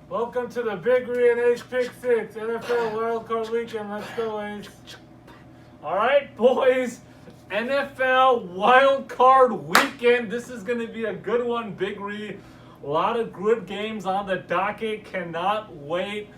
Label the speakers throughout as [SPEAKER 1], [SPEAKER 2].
[SPEAKER 1] Welcome to the Big Re and H Pick 6 NFL WildCard Weekend. Let's go, Ace.
[SPEAKER 2] All right, boys. NFL WildCard Weekend. This is going to be a good one, Big Re. A lot of good games on the docket. Cannot wait.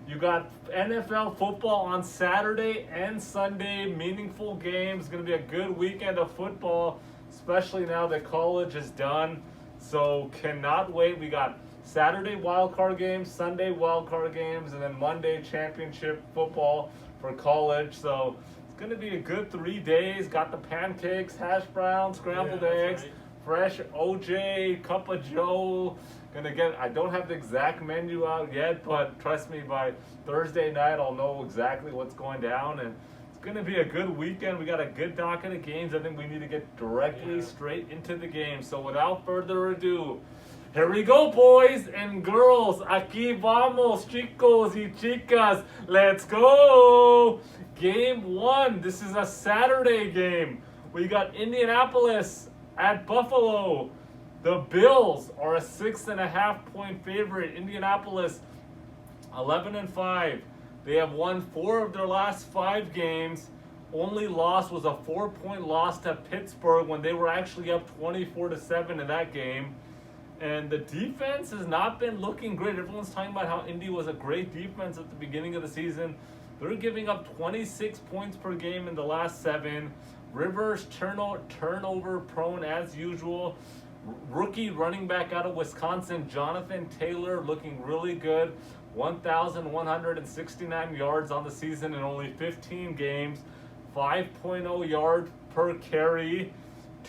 [SPEAKER 2] You got NFL football on Saturday and Sunday. Meaningful games. Going to be a good weekend of football, especially now that college is done. So cannot wait. We got Saturday wildcard games, Sunday wildcard games, and then Monday championship football for college. So it's going to be a good 3 days. Got the pancakes, hash browns, scrambled eggs,
[SPEAKER 1] right.
[SPEAKER 2] fresh OJ, cup of Joe. I don't have the exact menu out yet, but trust me, by Thursday night I'll know exactly what's going down. And it's going to be a good weekend. We got a good docket of games. I think we need to get directly straight into the game. So without further ado, here we go, boys and girls. Aquí vamos, chicos y chicas. Let's go. Game 1. This is a Saturday game. We got Indianapolis at Buffalo. The Bills are a 6.5 point favorite. Indianapolis, 11-5. They have won 4 of their last 5 games. Only loss was a 4-point loss to Pittsburgh when they were actually up 24-7 in that game. And the defense has not been looking great. Everyone's talking about how Indy was a great defense at the beginning of the season. They're giving up 26 points per game in the last 7. Rivers turnover prone as usual. Rookie running back out of Wisconsin, Jonathan Taylor, looking really good. 1,169 yards on the season in only 15 games. 5.0 yards per carry.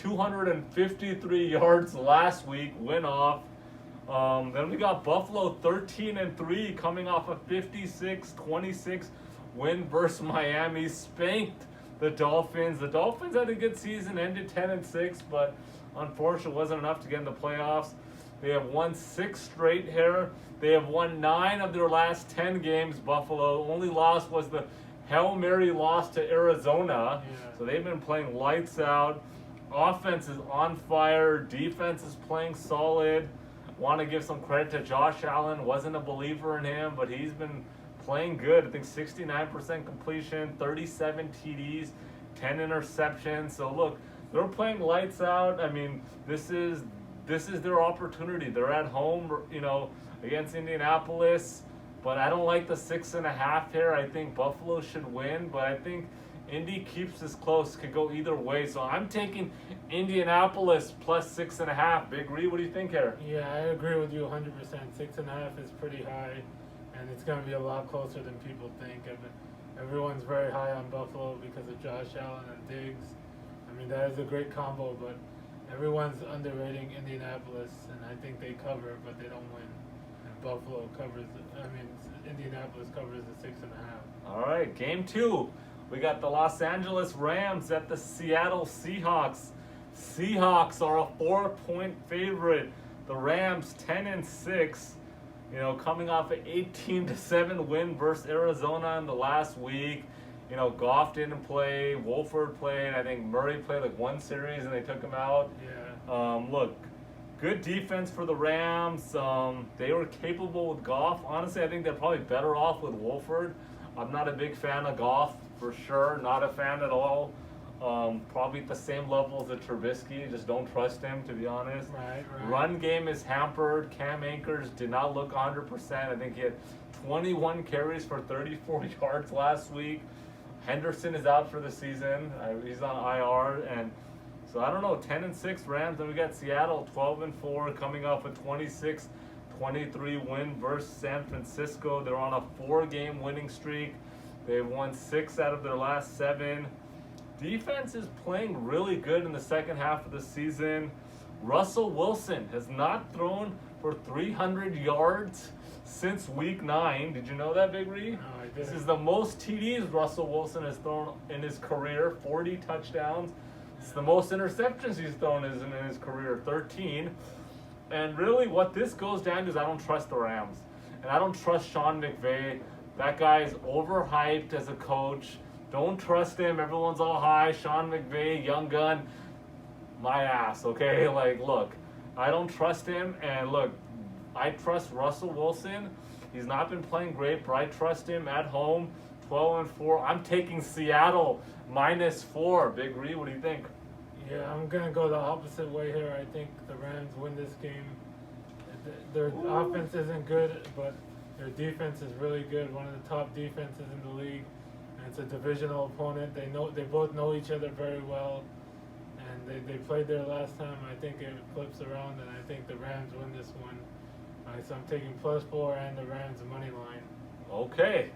[SPEAKER 2] 253 yards last week, win off. Then we got Buffalo 13-3 coming off a 56-26 win versus Miami. Spanked the Dolphins. The Dolphins had a good season, ended 10-6, but unfortunately wasn't enough to get in the playoffs. They have won 6 straight here. They have won 9 of their last 10 games, Buffalo. Only loss was the Hail Mary loss to Arizona. So they've been playing lights out. Offense is on fire. Defense is playing solid. Want to give some credit to Josh Allen. Wasn't a believer in him, but he's been playing good. I think 69% completion, 37 TDs, 10 interceptions. So look, they're playing lights out. I mean, this is their opportunity. They're at home, against Indianapolis. But I don't like the 6.5 here. I think Buffalo should win, but I think Indy keeps this close, could go either way. So I'm taking Indianapolis plus 6.5. Big Ree, what do you think here?
[SPEAKER 1] Yeah, I agree with you 100%. 6.5 is pretty high, and it's going to be a lot closer than people think. Everyone's very high on Buffalo because of Josh Allen and Diggs. I mean, that is a great combo, but everyone's underrating Indianapolis, and I think they cover, but they don't win. And Buffalo covers, Indianapolis covers the 6.5.
[SPEAKER 2] All right, game 2. We got the Los Angeles Rams at the Seattle Seahawks. Seahawks are a 4-point favorite. The Rams 10-6, coming off an 18-7 win versus Arizona in the last week. Goff didn't play, Wolford played, I think Murray played like 1 series and they took him out. Look, good defense for the Rams. They were capable with Goff. Honestly, I think they're probably better off with Wolford. I'm not a big fan of Goff, for sure. Not a fan at all. Probably at the same level as the Trubisky. Just don't trust him, to be honest.
[SPEAKER 1] Right.
[SPEAKER 2] Run game is hampered. Cam Akers did not look 100%. I think he had 21 carries for 34 yards last week. Henderson is out for the season. He's on IR. And so I don't know, 10-6 Rams. Then we got Seattle 12-4 coming off a 26-23 win versus San Francisco. They're on a 4-game winning streak. They've won 6 out of their last 7. Defense is playing really good in the second half of the season. Russell Wilson has not thrown for 300 yards since week 9. Did you know that, Big Ree?
[SPEAKER 1] No, I didn't.
[SPEAKER 2] This is the most TDs Russell Wilson has thrown in his career, 40 touchdowns. It's the most interceptions he's thrown in his career, 13. And really what this goes down to is I don't trust the Rams. And I don't trust Sean McVay. That guy is overhyped as a coach. Don't trust him. Everyone's all high. Sean McVay, young gun. My ass, okay? Look, I don't trust him. And look, I trust Russell Wilson. He's not been playing great, but I trust him at home. 12-4. I'm taking Seattle -4. Big Ree, what do you think?
[SPEAKER 1] Yeah, I'm going to go the opposite way here. I think the Rams win this game. Their offense isn't good, but their defense is really good. One of the top defenses in the league. And it's a divisional opponent. They both know each other very well. And they played there last time. I think it flips around, and I think the Rams win this one. So I'm taking +4 and the Rams money line.
[SPEAKER 2] Okay,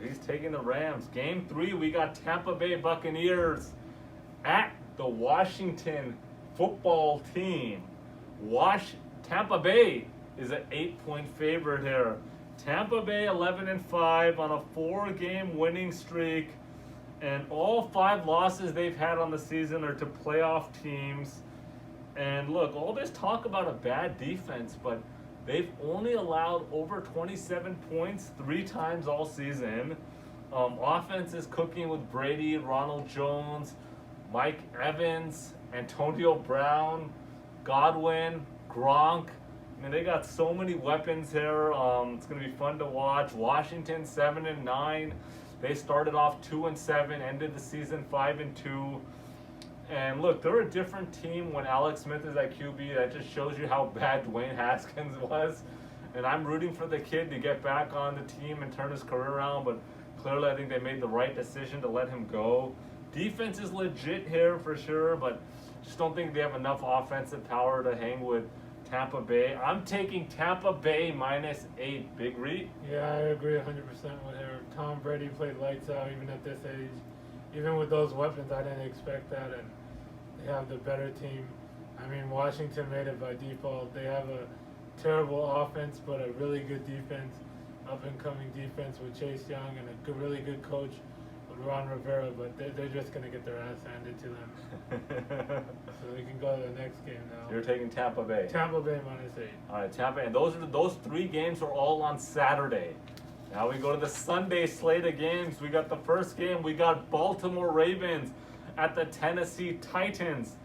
[SPEAKER 2] he's taking the Rams. Game 3, we got Tampa Bay Buccaneers at the Washington football team. Tampa Bay is an 8-point favorite here. Tampa Bay 11-5 on a 4-game winning streak, and all 5 losses they've had on the season are to playoff teams. And look, all this talk about a bad defense, but they've only allowed over 27 points 3 times all season. Offense is cooking with Brady, Ronald Jones, Mike Evans, Antonio Brown, Godwin, Gronk. I mean, they got so many weapons here. It's going to be fun to watch. Washington 7-9. They started off 2-7, ended the season 5-2. And look, they're a different team when Alex Smith is at QB. That just shows you how bad Dwayne Haskins was. And I'm rooting for the kid to get back on the team and turn his career around. But clearly, I think they made the right decision to let him go. Defense is legit here for sure, but just don't think they have enough offensive power to hang with Tampa Bay. I'm taking Tampa Bay -8. Big Reed?
[SPEAKER 1] Yeah, I agree 100% with her. Tom Brady played lights out even at this age. Even with those weapons, I didn't expect that, and they have the better team. I mean, Washington made it by default. They have a terrible offense, but a really good defense, up-and-coming defense with Chase Young and a really good coach with Ron Rivera, but they're just going to get their ass handed to them. So they can go to the next game now.
[SPEAKER 2] You're taking Tampa Bay.
[SPEAKER 1] Tampa Bay -8.
[SPEAKER 2] All right, Tampa, and those 3 games are all on Saturday. Now we go to the Sunday slate of games. We got the first game. We got Baltimore Ravens at the Tennessee Titans.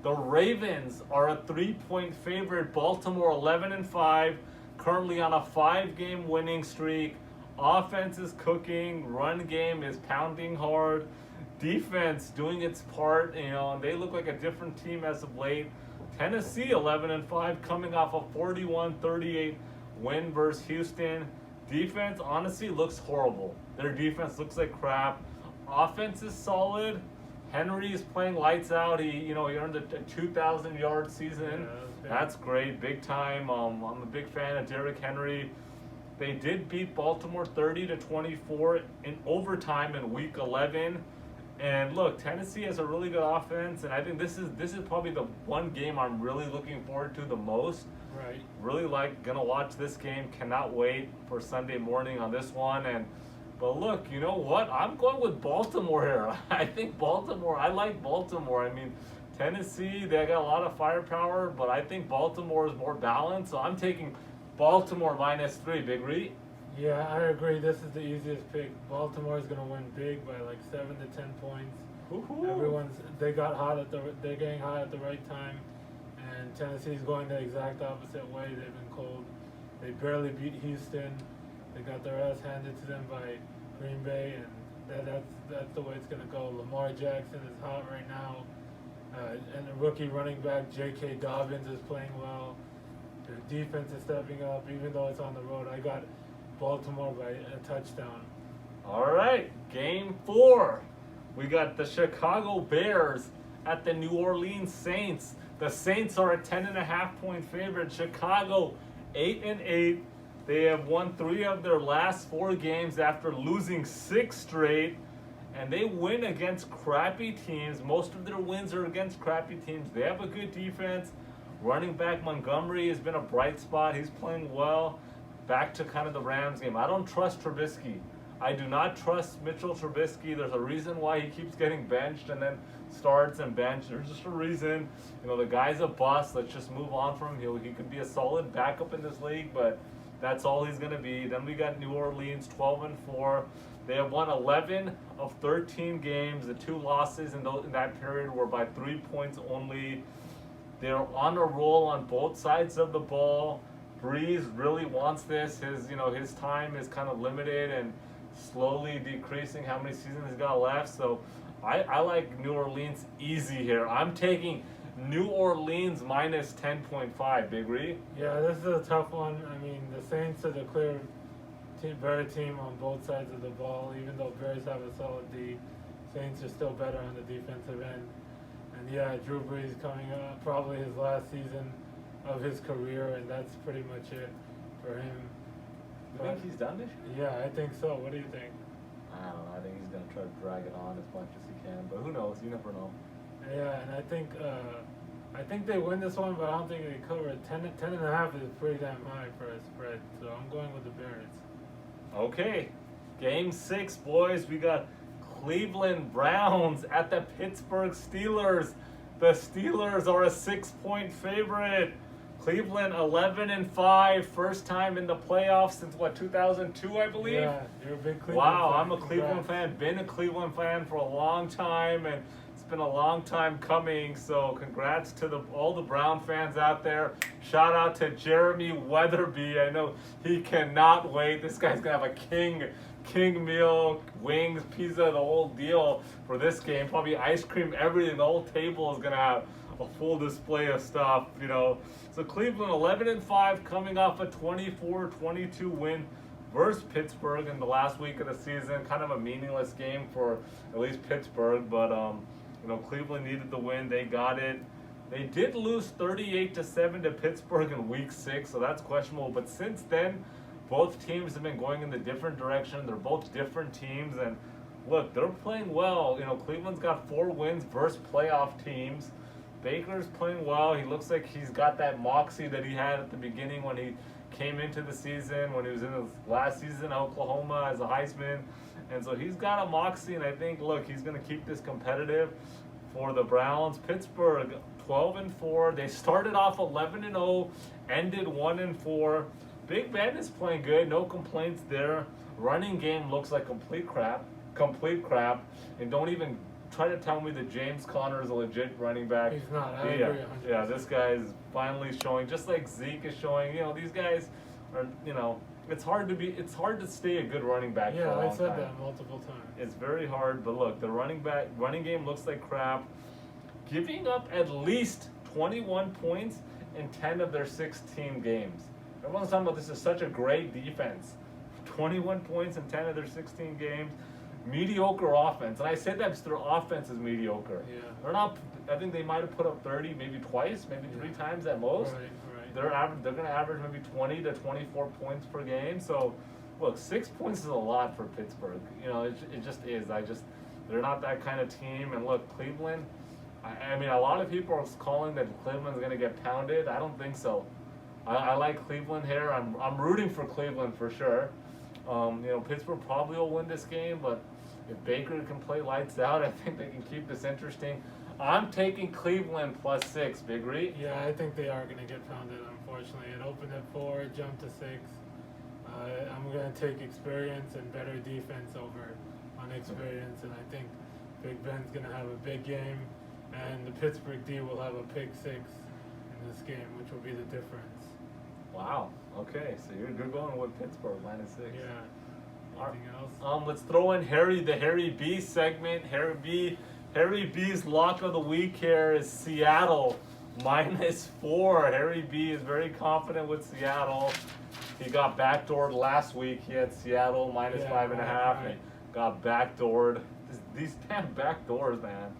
[SPEAKER 2] The Ravens are a 3-point favorite. Baltimore 11-5, currently on a 5-game winning streak. Offense is cooking. Run game is pounding hard. Defense doing its part. You know, and they look like a different team as of late. Tennessee 11-5, coming off a 41-38 win versus Houston. Defense honestly looks horrible. Their defense looks like crap. Offense is solid. Henry is playing lights out. He earned a 2,000-yard season.
[SPEAKER 1] Yeah,
[SPEAKER 2] that's great, big time. I'm a big fan of Derrick Henry. They did beat Baltimore 30-24 in overtime in Week 11. And look, Tennessee has a really good offense, and I think this is probably the one game I'm really looking forward to the most.
[SPEAKER 1] Right.
[SPEAKER 2] Really gonna watch this game. Cannot wait for Sunday morning on this one. But look, you know what? I'm going with Baltimore here. I think Baltimore. I like Baltimore. I mean, Tennessee, they got a lot of firepower, but I think Baltimore is more balanced. So I'm taking Baltimore -3. Big Reed?
[SPEAKER 1] Yeah, I agree. This is the easiest pick. Baltimore is going to win big by like 7 to 10 points.
[SPEAKER 2] Woo-hoo.
[SPEAKER 1] They're getting hot at the right time, and Tennessee's going the exact opposite way. They've been cold. They barely beat Houston. They got their ass handed to them by Green Bay, and that's the way it's going to go. Lamar Jackson is hot right now, and the rookie running back J.K. Dobbins is playing well. Their defense is stepping up, even though it's on the road. I got Baltimore by a touchdown.
[SPEAKER 2] All right, game 4. We got the Chicago Bears at the New Orleans Saints. The Saints are a 10.5-point favorite. Chicago 8-8. They have won 3 of their last 4 games after losing 6 straight. And they win against crappy teams. Most of their wins are against crappy teams. They have a good defense. Running back Montgomery has been a bright spot. He's playing well. Back to kind of the Rams game. I don't trust Trubisky. I do not trust Mitchell Trubisky. There's a reason why he keeps getting benched and then starts and benched. There's just a reason. The guy's a bust. Let's just move on from him. He could be a solid backup in this league, but that's all he's going to be. Then we got New Orleans 12-4. They have won 11 of 13 games. The 2 losses in that period were by 3 points only. They're on a roll on both sides of the ball. Breeze really wants this. His time is kind of limited and slowly decreasing how many seasons he's got left. So I like New Orleans easy here. I'm taking New Orleans minus 10.5. Big Reed?
[SPEAKER 1] Yeah, this is a tough one. I mean, the Saints are the clear better team on both sides of the ball. Even though Bears have a solid D, Saints are still better on the defensive end. And yeah, Drew Brees coming up, probably his last season of his career, and that's pretty much it for him.
[SPEAKER 2] You think he's done this year?
[SPEAKER 1] Yeah, I think so. What do you think?
[SPEAKER 2] I don't know. I think he's going to try to drag it on as much as he can, but who knows? You never know.
[SPEAKER 1] Yeah, and I think they win this one, but I don't think they cover it. 10.5 is pretty damn high for a spread, so I'm going with the Bears.
[SPEAKER 2] Okay, Game 6, boys. We got Cleveland Browns at the Pittsburgh Steelers. The Steelers are a 6-point favorite. Cleveland 11-5, first time in the playoffs since 2002, I believe.
[SPEAKER 1] Yeah, you're a big Cleveland
[SPEAKER 2] Wow,
[SPEAKER 1] fan.
[SPEAKER 2] I'm a Cleveland fan. Been a Cleveland fan for a long time, and it's been a long time coming. So congrats to all the Brown fans out there. Shout out to Jeremy Weatherby. I know he cannot wait. This guy's gonna have a king meal, wings, pizza, the whole deal for this game. Probably ice cream, everything. The whole table is gonna have a full display of stuff, So Cleveland 11-5, coming off a 24-22 win versus Pittsburgh in the last week of the season. Kind of a meaningless game for at least Pittsburgh, but Cleveland needed the win. They got it. They did lose 38-7 to Pittsburgh in Week 6, so that's questionable. But since then, both teams have been going in the different direction. They're both different teams, and look, they're playing well. Cleveland's got 4 wins versus playoff teams. Baker's playing well. He looks like he's got that moxie that he had at the beginning when he came into the season, when he was in his last season in Oklahoma as a Heisman. And so he's got a moxie, and I think, look, he's going to keep this competitive for the Browns. Pittsburgh 12-4. They started off 11-0, ended 1-4. Big Ben is playing good. No complaints there. Running game looks like complete crap. And don't even try to tell me that James Conner is a legit running back.
[SPEAKER 1] He's not. I agree 100%.
[SPEAKER 2] Yeah, this guy is finally showing, just like Zeke is showing. These guys are, it's hard to stay a good running back for a long time.
[SPEAKER 1] Yeah, I said that multiple times.
[SPEAKER 2] It's very hard, but look, the running game looks like crap. Giving up at least 21 points in 10 of their 16 games. Everyone's talking about this is such a great defense. 21 points in 10 of their 16 games. Mediocre offense, and I said that because their offense is mediocre.
[SPEAKER 1] Yeah.
[SPEAKER 2] They're not. I think they might have put up 30, maybe twice, maybe 3 times at most.
[SPEAKER 1] Right.
[SPEAKER 2] They're going to average maybe 20 to 24 points per game. So, look, 6 points is a lot for Pittsburgh. It just is. They're not that kind of team. And look, Cleveland. I mean, a lot of people are calling that Cleveland's going to get pounded. I don't think so. I like Cleveland here. I'm rooting for Cleveland for sure. Pittsburgh probably will win this game, but if Baker can play lights out, I think they can keep this interesting. I'm taking Cleveland +6, Big Reed.
[SPEAKER 1] Yeah, I think they are going to get pounded, unfortunately. It opened at 4, it jumped to 6. I'm going to take experience and better defense over inexperience, and I think Big Ben's going to have a big game, and the Pittsburgh D will have a pick 6 in this game, which will be the difference.
[SPEAKER 2] Wow. Okay, so you're going with Pittsburgh -6.
[SPEAKER 1] Yeah. Anything else?
[SPEAKER 2] Let's throw in the Harry B segment. Harry B's lock of the week here is Seattle -4. Harry B is very confident with Seattle. He got backdoored last week. He had Seattle -5.5 and got backdoored. These damn backdoors, man,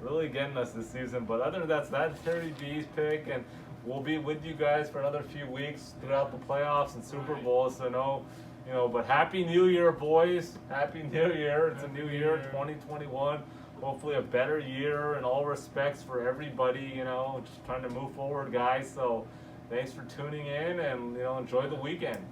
[SPEAKER 2] really getting us this season. But other than that, so that's Harry B's pick, and we'll be with you guys for another few weeks throughout the playoffs and Super Bowl. So but Happy New Year, boys. Happy New Year. It's a new year, 2021. Hopefully a better year in all respects for everybody, just trying to move forward, guys. So thanks for tuning in, and, enjoy the weekend.